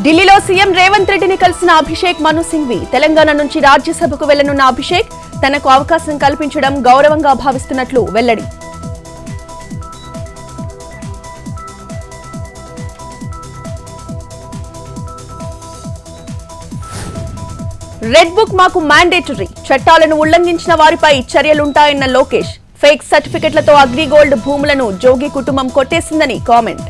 ఢిల్లీలో సీఎం రేవంత్ రెడ్డిని కలిసిన అభిషేక్ మను సింఘ్వి తెలంగాణ నుంచి రాజ్యసభకు వెళ్లనున్న అభిషేక్ తనకు అవకాశం కల్పించడం గౌరవంగా భావిస్తున్నట్లు వెల్లడి. రెడ్ బుక్ మాకు మ్యాండేటరీ, చట్టాలను ఉల్లంఘించిన వారిపై చర్యలుంటాయన్న లోకేష్. ఫేక్ సర్టిఫికెట్లతో అగ్రిగోల్డ్ భూములను జోగి కుటుంబం కొట్టేసిందని కామెంట్.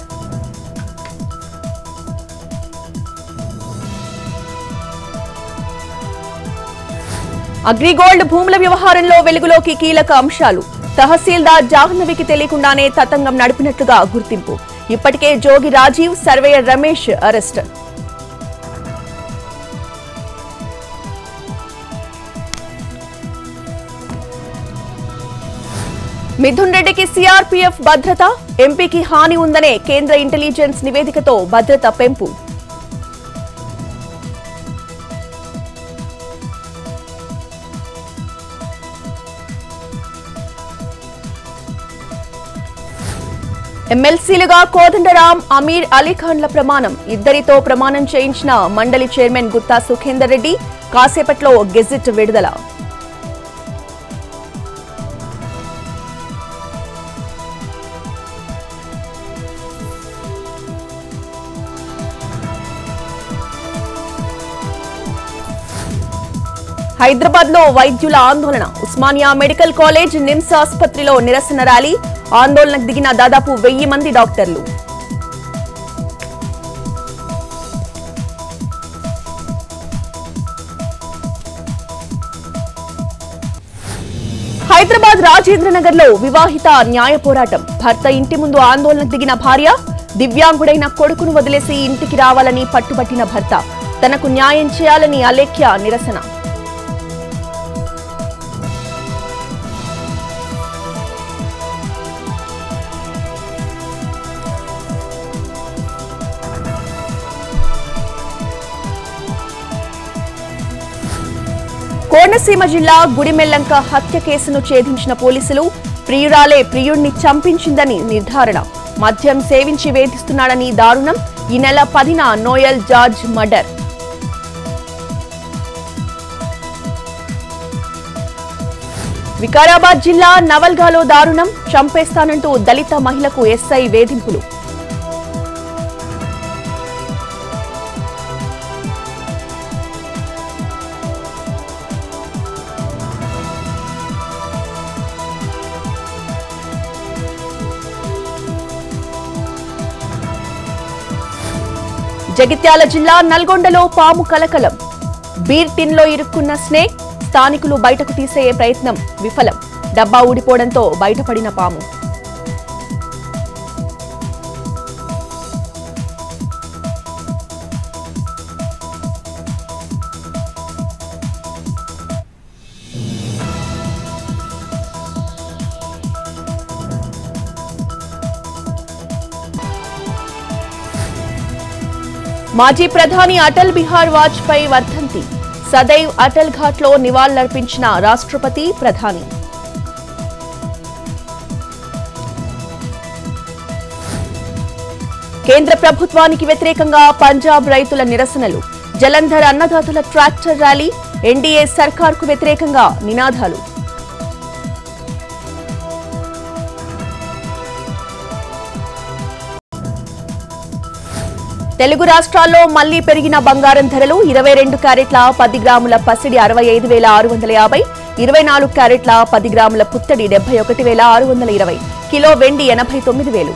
అగ్రిగోల్డ్ భూముల వ్యవహారంలో వెలుగులోకి కీలక అంశాలు. తహసీల్దార్ జాహ్నవికి తెలియకుండానే తతంగం నడిపినట్లుగా గుర్తింపు. ఇప్పటికే జోగి రాజీవ్, సర్వేయర్ రమేష్ అరెస్ట్. మిథున్ రెడ్డికి సీఆర్పీఎఫ్ భద్రత, ఎంపీకి హాని ఉందనే కేంద్ర ఇంటెలిజెన్స్ నివేదికతో భద్రత పెంపు. ఎమ్మెల్సీలుగా కోదండరాం, అమీర్ అలీఖాన్ల ప్రమాణం. ఇద్దరితో ప్రమాణం చేయించిన మండలి చైర్మన్ గుత్తా సుఖేందర్ రెడ్డి. కాసేపట్లో గెజిట్ విడుదల. హైదరాబాద్ లో వైద్యుల ఆందోళన. ఉస్మానియా మెడికల్ కాలేజ్, నిమ్స్ ఆసుపత్రిలో నిరసన ర్యాలీ. ఆందోళనకు దిగిన దాదాపు 1000 మంది డాక్టర్లు. హైదరాబాద్ రాజేంద్రనగర్ లో వివాహిత న్యాయ పోరాటం. భర్త ఇంటి ముందు ఆందోళనకు దిగిన భార్య. దివ్యాంగుడైన కొడుకును వదిలేసి ఇంటికి రావాలని పట్టుబట్టిన భర్త. తనకు న్యాయం చేయాలని అలేఖ్య నిరసన. కోనసీమ జిల్లా గుడిమెల్లంక హత్య కేసును ఛేదించిన పోలీసులు. ప్రియురాలే ప్రియుణ్ణి చంపించిందని నిర్ధారణ. మద్యం సేవించి వేధిస్తున్నాడని దారుణం. ఈ నెల 10న నోయల్ జార్జ్ మర్డర్. వికారాబాద్ జిల్లా నవల్గాలో దారుణం. చంపేస్తానంటూ దళిత మహిళకు ఎస్ఐ వేధింపులు. జగిత్యాల జిల్లా నల్గొండలో పాము కలకలం. బీర్ టిన్లో ఇరుక్కున్న స్నేక్. స్థానికులు బయటకు తీసే ప్రయత్నం విఫలం. డబ్బా ఊడిపోవడంతో బయటపడిన పాము. మాజీ ప్రధాని అటల్ బిహారీ వాజ్పేయి వర్ధంతి. సదైవ్ అటల్ ఘాట్లో నివాళులర్పించిన రాష్ట్రపతి, ప్రధాని. కేంద్ర ప్రభుత్వానికి వ్యతిరేకంగా పంజాబ్ రైతుల నిరసనలు. జలంధర్ అన్నదాతల ట్రాక్టర్ ర్యాలీ. ఎన్డీఏ సర్కార్కు వ్యతిరేకంగా నినాదాలు. తెలుగు రాష్ట్రాల్లో మళ్లీ పెరిగిన బంగారం ధరలు. 22 క్యారెట్ల 10 గ్రాముల పసిడి 65,650, 24 క్యారెట్ల 10 గ్రాముల పుత్తడి 71,620, కిలో వెండి 89,000.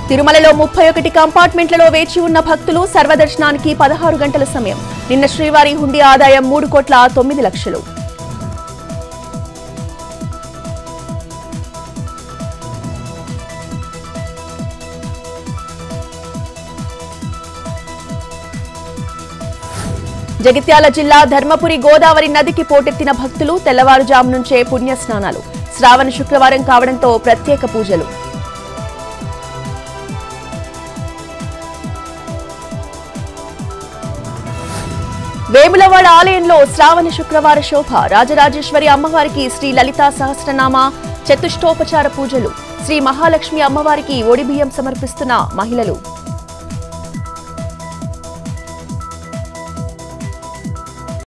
తిరుమలలో 31 కంపార్ట్మెంట్లలో వేచి ఉన్న భక్తులు. సర్వదర్శనానికి 16 గంటల సమయం. నిన్న శ్రీవారి హుండీ ఆదాయం 3,09,00,000. జగిత్యాల జిల్లా ధర్మపురి గోదావరి నదికి పోటెత్తిన భక్తులు. తెల్లవారుజాము నుంచే పుణ్యస్నానాలు. శ్రావణ శుక్రవారం కావడంతో ప్రత్యేక పూజలు. వేములవాడ ఆలయంలో శ్రావణ శుక్రవార శోభ. రాజరాజేశ్వరి అమ్మవారికి శ్రీ లలితా సహస్రనామ చతుష్టోపచార పూజలు శ్రీ మహాలక్ష్మి అమ్మవారికి ఒడిబియ్యం సమర్పిస్తున్న మహిళలు